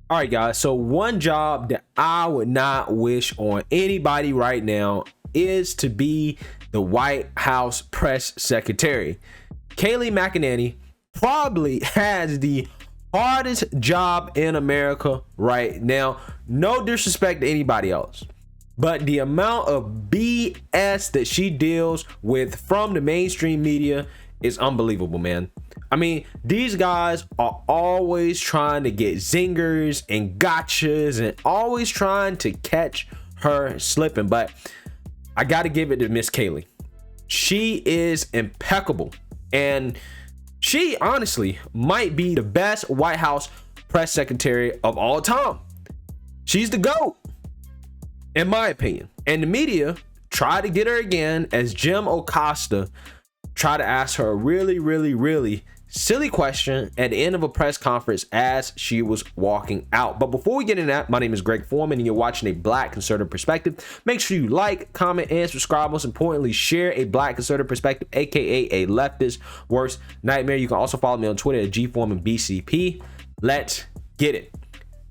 All right, guys. So one job that I would not wish on anybody right now is to be the White House press secretary. Kayleigh McEnany probably has the hardest job in America right now. No disrespect to anybody else, but the amount of BS that she deals with from the mainstream media is unbelievable, man. I mean, these guys are always trying to get zingers and gotchas and always trying to catch her slipping. But I got to give it to Miss Kayleigh. She is impeccable. And she honestly might be the best White House press secretary of all time. She's the GOAT, in my opinion. And the media tried to get her again as Jim Acosta tried to ask her a really silly question at the end of a press conference as she was walking out. But before we get into that, my name is Greg Foreman and you're watching A Black Conservative Perspective. Make sure you like, comment, and subscribe. Most importantly, share A Black Conservative Perspective, aka a leftist worst nightmare. You can also follow me on Twitter at GForemanBCP. Let's get it.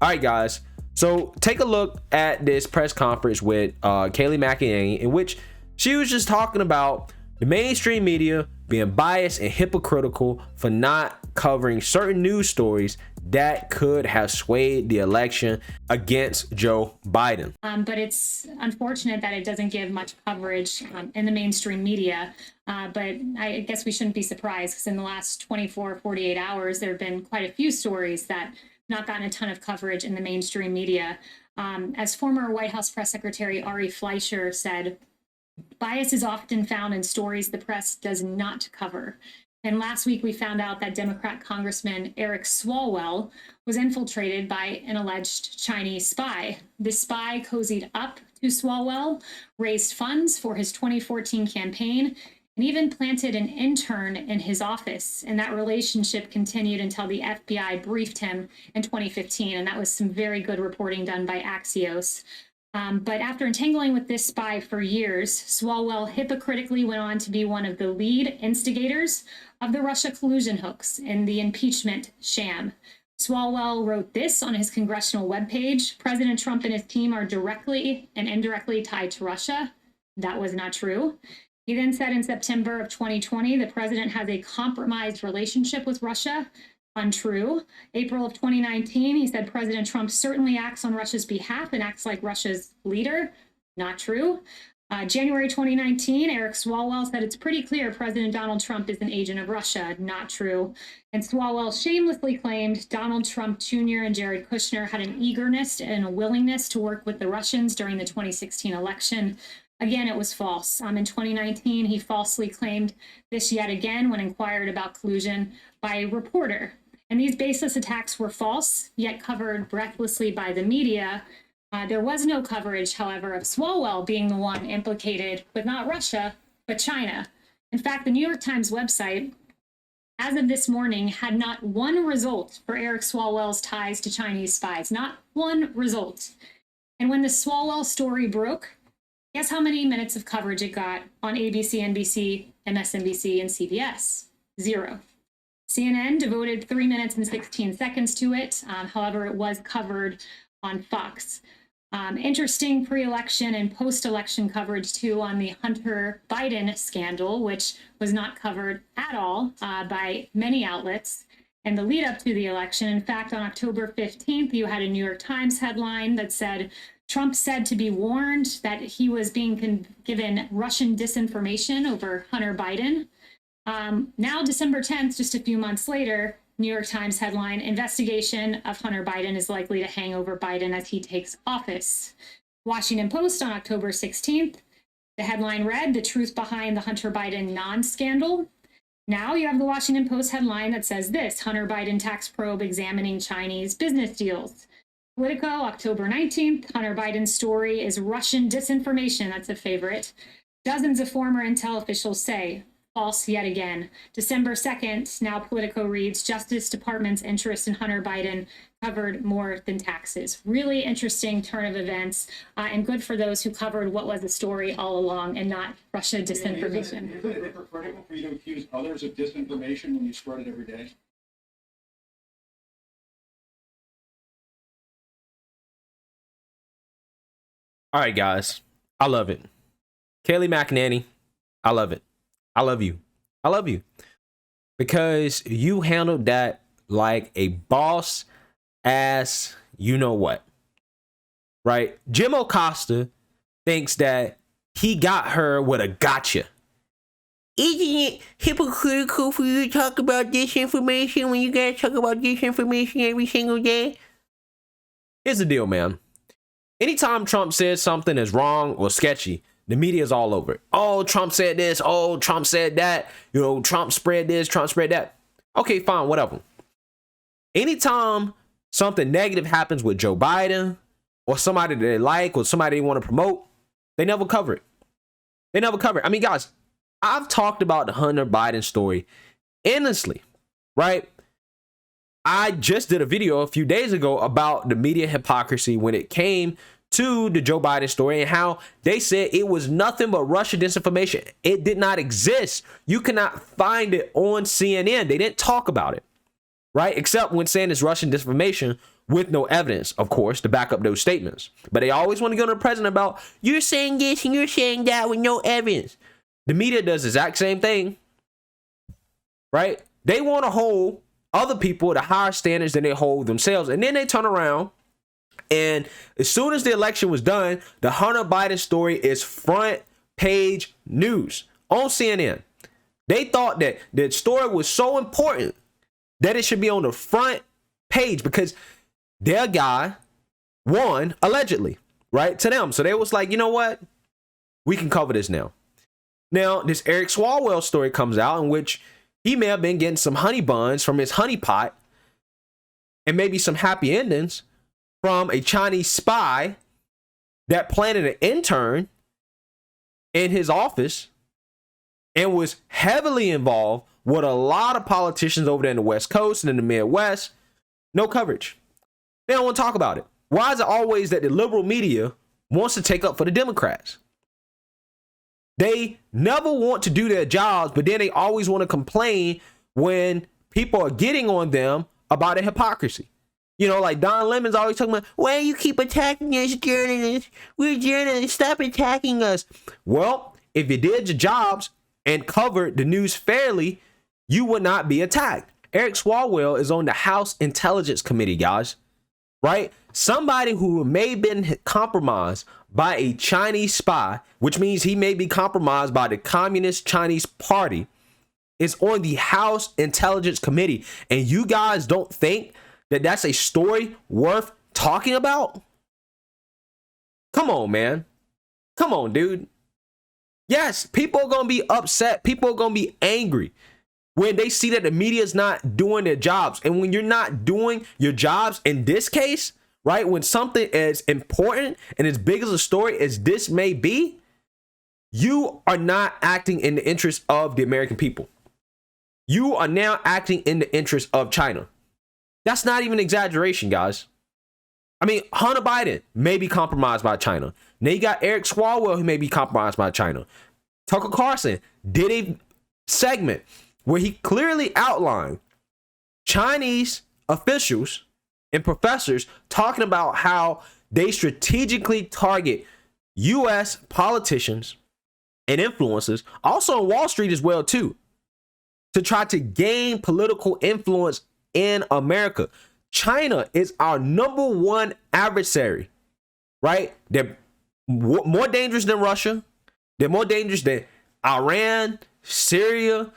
All right, guys. So take a look at this press conference with Kayleigh McEnany, in which she was just talking about the mainstream media being biased and hypocritical for not covering certain news stories that could have swayed the election against Joe Biden. But it's unfortunate that it doesn't give much coverage in the mainstream media. But I guess we shouldn't be surprised, because in the last 24, 48 hours, there have been quite a few stories that not gotten a ton of coverage in the mainstream media. As former White House press secretary Ari Fleischer said, bias is often found in stories the press does not cover. And last week, we found out that Democrat Congressman Eric Swalwell was infiltrated by an alleged Chinese spy. This spy cozied up to Swalwell, raised funds for his 2014 campaign, and even planted an intern in his office. And that relationship continued until the FBI briefed him in 2015. And that was some very good reporting done by Axios. But after entangling with this spy for years, Swalwell hypocritically went on to be one of the lead instigators of the Russia collusion hoax in the impeachment sham. Swalwell wrote this on his congressional webpage: President Trump and his team are directly and indirectly tied to Russia. That was not true. He then said in September of 2020, the president has a compromised relationship with Russia. Untrue. April of 2019, he said President Trump certainly acts on Russia's behalf and acts like Russia's leader. Not true. January 2019, Eric Swalwell said it's pretty clear President Donald Trump is an agent of Russia. Not true. And Swalwell shamelessly claimed Donald Trump Jr. and Jared Kushner had an eagerness and a willingness to work with the Russians during the 2016 election. Again, it was false. In 2019, he falsely claimed this yet again when inquired about collusion by a reporter. And these baseless attacks were false, yet covered breathlessly by the media. There was no coverage, however, of Swalwell being the one implicated with not Russia, but China. In fact, the New York Times website, as of this morning, had not one result for Eric Swalwell's ties to Chinese spies. Not one result. And when the Swalwell story broke, guess how many minutes of coverage it got on ABC, NBC, MSNBC, and CBS? 0. CNN devoted 3 minutes and 16 seconds to it. However, it was covered on Fox. Interesting pre-election and post-election coverage, too, on the Hunter Biden scandal, which was not covered at all by many outlets. And the lead up to the election, in fact, on October 15th, you had a New York Times headline that said, Trump said to be warned that he was being given Russian disinformation over Hunter Biden. Now, December 10th, just a few months later, New York Times headline, investigation of Hunter Biden is likely to hang over Biden as he takes office. Washington Post on October 16th, the headline read, the truth behind the Hunter Biden non-scandal. Now you have the Washington Post headline that says this, Hunter Biden tax probe examining Chinese business deals. Politico, October 19th, Hunter Biden's story is Russian disinformation. That's a favorite. Dozens of former intel officials say, false yet again. December 2nd, now Politico reads, Justice Department's interest in Hunter Biden covered more than taxes. Really interesting turn of events, and good for those who covered what was the story all along and not Russia disinformation. Is it hypocritical for you to accuse others of disinformation when you spread it every day? All right, guys. I love it. Kayleigh McEnany, I love it. I love you. I love you. Because you handled that like a boss ass, you know what. Right? Jim Acosta thinks that he got her with a gotcha. Isn't it hypocritical for you to talk about disinformation when you guys talk about disinformation every single day? Here's the deal, man. Anytime Trump says something is wrong or sketchy, the media is all over it. Oh, Trump said this. Oh, Trump said that. You know, Trump spread this, Trump spread that. Okay, fine, whatever. Anytime something negative happens with Joe Biden or somebody that they like or somebody they want to promote, they never cover it. They never cover it. I mean, guys, I've talked about the Hunter Biden story endlessly, right? I just did a video a few days ago about the media hypocrisy when it came to the Joe Biden story and how they said it was nothing but Russian disinformation. It did not exist. You cannot find it on CNN. They didn't talk about it, right? Except when saying it's Russian disinformation with no evidence, of course, to back up those statements. But they always want to go to the president about, you're saying this and you're saying that with no evidence. The media does the exact same thing, right? They want to hold other people to higher standards than they hold themselves. And then they turn around and as soon as the election was done, the Hunter Biden story is front page news on CNN. They thought that the story was so important that it should be on the front page because their guy won allegedly, right, to them. So they was like, you know what? We can cover this now. Now, this Eric Swalwell story comes out in which he may have been getting some honey buns from his honey pot and maybe some happy endings from a Chinese spy that planted an intern in his office and was heavily involved with a lot of politicians over there in the West Coast and in the Midwest. No coverage. They don't want to talk about it. Why is it always that the liberal media wants to take up for the Democrats? They never want to do their jobs, but then they always want to complain when people are getting on them about their hypocrisy. You know, like Don Lemon's always talking about, why you keep attacking us journalists? We're journalists. Stop attacking us. Well, if you did your jobs and covered the news fairly, you would not be attacked. Eric Swalwell is on the House Intelligence Committee, guys, right? Somebody who may have been compromised by a Chinese spy, which means he may be compromised by the Communist Chinese Party, is on the House Intelligence Committee. And you guys don't think that that's a story worth talking about? Come on, man. Come on, dude. Yes, people are going to be upset. People are going to be angry when they see that the media is not doing their jobs. And when you're not doing your jobs in this case, right, when something as important and as big as a story as this may be, you are not acting in the interest of the American people. You are now acting in the interest of China. That's not even an exaggeration, guys. I mean, Hunter Biden may be compromised by China. Now you got Eric Swalwell who may be compromised by China. Tucker Carlson did a segment where he clearly outlined Chinese officials and professors talking about how they strategically target U.S. politicians and influencers, also on Wall Street as well, too, to try to gain political influence in America. China is our number one adversary, right? They're more dangerous than Russia. They're more dangerous than Iran, Syria,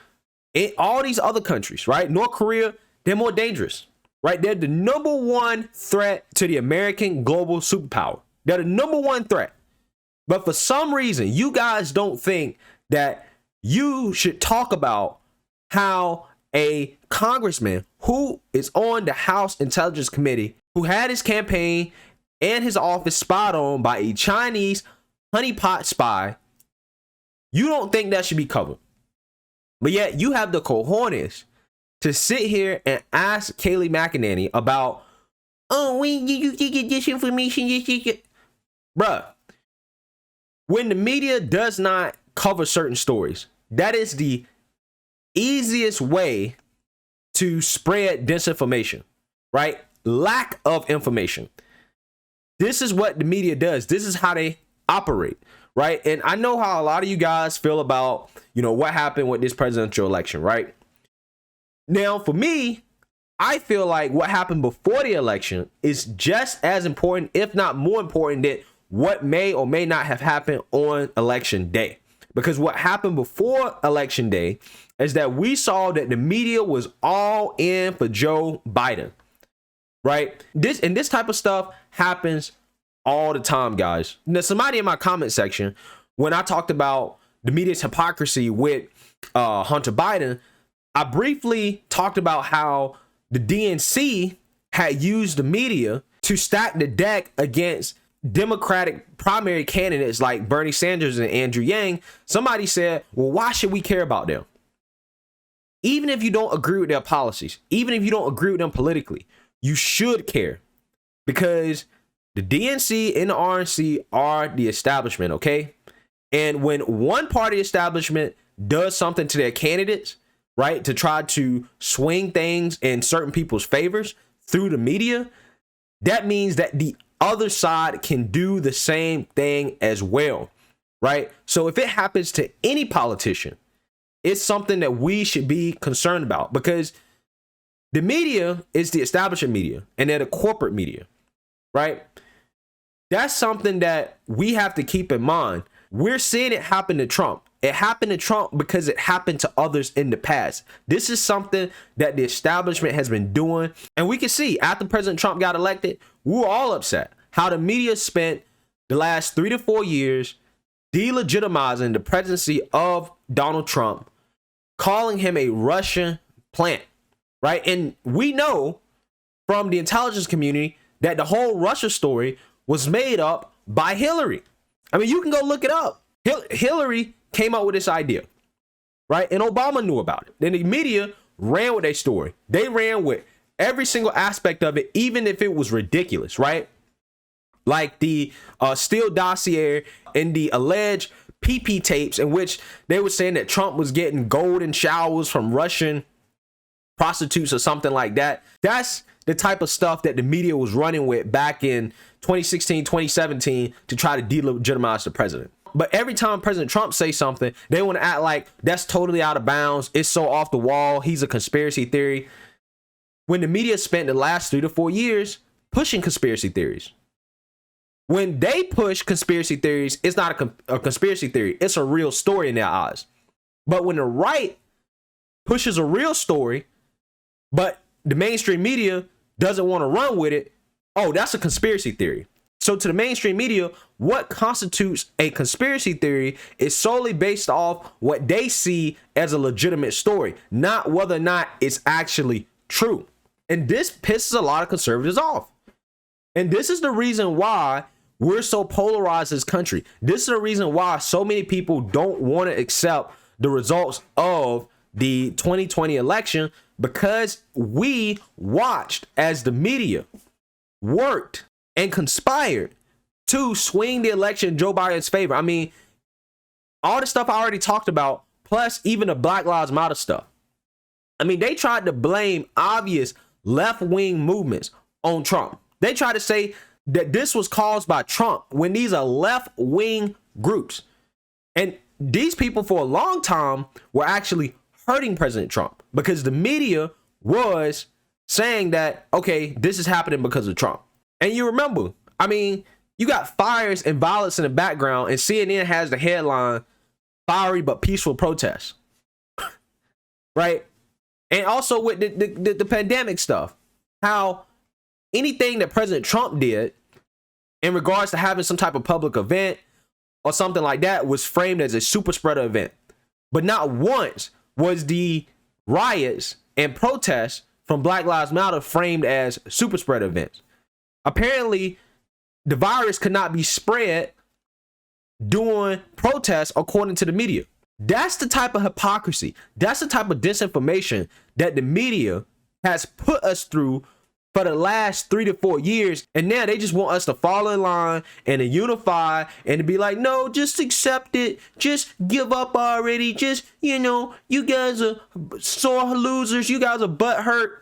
and all these other countries, right? North Korea, they're more dangerous, right? They're the number one threat to the American global superpower. They're the number one threat. But for some reason, you guys don't think that you should talk about how a congressman who is on the House Intelligence Committee, who had his campaign and his office spied on by a Chinese honeypot spy, you don't think that should be covered. But yet you have the cojones to sit here and ask Kayleigh McEnany about, oh, when did you get this information? Bruh, when the media does not cover certain stories, that is the easiest way to spread disinformation, right? Lack of information. This is what the media does. This is how they operate, right? And I know how a lot of you guys feel about, what happened with this presidential election, right? Now, for me, I feel like what happened before the election is just as important, if not more important, than what may or may not have happened on election day. Because what happened before election day is that we saw that the media was all in for Joe Biden, right? This type of stuff happens all the time, guys. Now, somebody in my comment section, when I talked about the media's hypocrisy with Hunter Biden, I briefly talked about how the DNC had used the media to stack the deck against Democratic primary candidates like Bernie Sanders and Andrew Yang. Somebody said, well, why should we care about them? Even if you don't agree with their policies, even if you don't agree with them politically, you should care, because the DNC and the RNC are the establishment, okay? And when one party establishment does something to their candidates, right, to try to swing things in certain people's favors through the media, that means that the other side can do the same thing as well, right? So if it happens to any politician, it's something that we should be concerned about, because the media is the establishment media and they're the corporate media, right? That's something that we have to keep in mind. We're seeing it happen to Trump. It happened to Trump because it happened to others in the past. This is something that the establishment has been doing. And we can see after President Trump got elected, we were all upset how the media spent the last 3 to 4 years delegitimizing the presidency of Donald Trump, calling him a Russian plant, right? And we know from the intelligence community that the whole Russia story was made up by Hillary. I mean, you can go look it up. Hillary came up with this idea, right? And Obama knew about it. Then the media ran with their story. They ran with every single aspect of it, even if it was ridiculous, right? Like the Steele dossier and the alleged PP tapes in which they were saying that Trump was getting golden showers from Russian prostitutes or something like that. That's the type of stuff that the media was running with back in 2016, 2017 to try to delegitimize the president. But every time President Trump says something, they want to act like that's totally out of bounds. It's so off the wall. He's a conspiracy theory. When the media spent the last 3 to 4 years pushing conspiracy theories. When they push conspiracy theories, it's not a conspiracy theory. It's a real story in their eyes. But when the right pushes a real story, but the mainstream media doesn't want to run with it, oh, that's a conspiracy theory. So to the mainstream media, what constitutes a conspiracy theory is solely based off what they see as a legitimate story, not whether or not it's actually true. And this pisses a lot of conservatives off. And this is the reason why we're so polarized as a country. This is the reason why so many people don't want to accept the results of the 2020 election, because we watched as the media worked and conspired to swing the election in Joe Biden's favor. I mean, all the stuff I already talked about, plus even the Black Lives Matter stuff. I mean, they tried to blame obvious left-wing movements on Trump. They tried to say that this was caused by Trump when these are left-wing groups. And these people for a long time were actually hurting President Trump because the media was saying that, okay, this is happening because of Trump. And you remember, I mean, you got fires and violence in the background, and CNN has the headline, "Fiery but Peaceful Protests." Right? And also with the pandemic stuff, how anything that President Trump did in regards to having some type of public event or something like that was framed as a super spreader event. But not once was the riots and protests from Black Lives Matter framed as super spreader events. Apparently, the virus could not be spread during protests according to the media. That's the type of hypocrisy. That's the type of disinformation that the media has put us through for the last 3 to 4 years. And now they just want us to fall in line and to unify and to be like, no, just accept it. Just give up already. Just, you guys are sore losers. You guys are butthurt.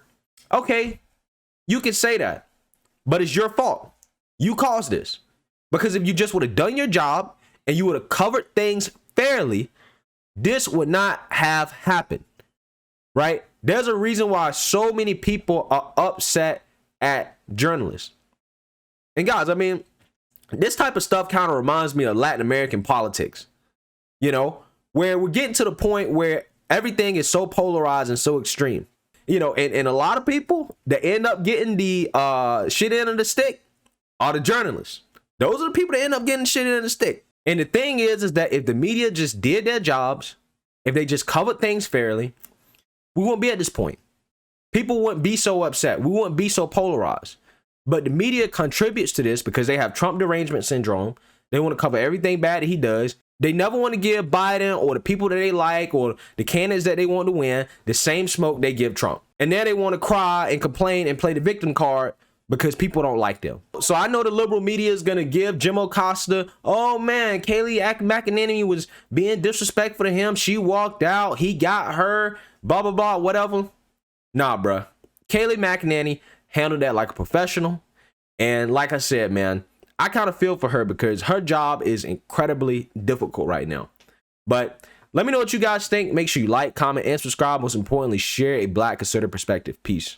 Okay, you can say that, but it's your fault. You caused this. Because if you just would have done your job and you would have covered things fairly, this would not have happened, right? There's a reason why so many people are upset at journalists. And guys, I mean, this type of stuff kind of reminds me of Latin American politics, you know, where we're getting to the point where everything is so polarized and so extreme, you know, and a lot of people that end up getting the shit end of the stick are the journalists. Those are the people that end up getting shit end of the stick. And the thing is that if the media just did their jobs, if they just covered things fairly, we wouldn't be at this point. People wouldn't be so upset. We wouldn't be so polarized. But the media contributes to this because they have Trump derangement syndrome. They want to cover everything bad that he does. They never want to give Biden or the people that they like or the candidates that they want to win the same smoke they give Trump. And then they want to cry and complain and play the victim card because people don't like them. So I know the liberal media is going to give Jim Acosta, oh man, Kayleigh McEnany was being disrespectful to him. She walked out. He got her, blah, blah, blah, whatever. Nah, bruh. Kayleigh McEnany handled that like a professional. And like I said, man, I kind of feel for her because her job is incredibly difficult right now. But let me know what you guys think. Make sure you like, comment, and subscribe. Most importantly, share a Black conservative perspective. Peace.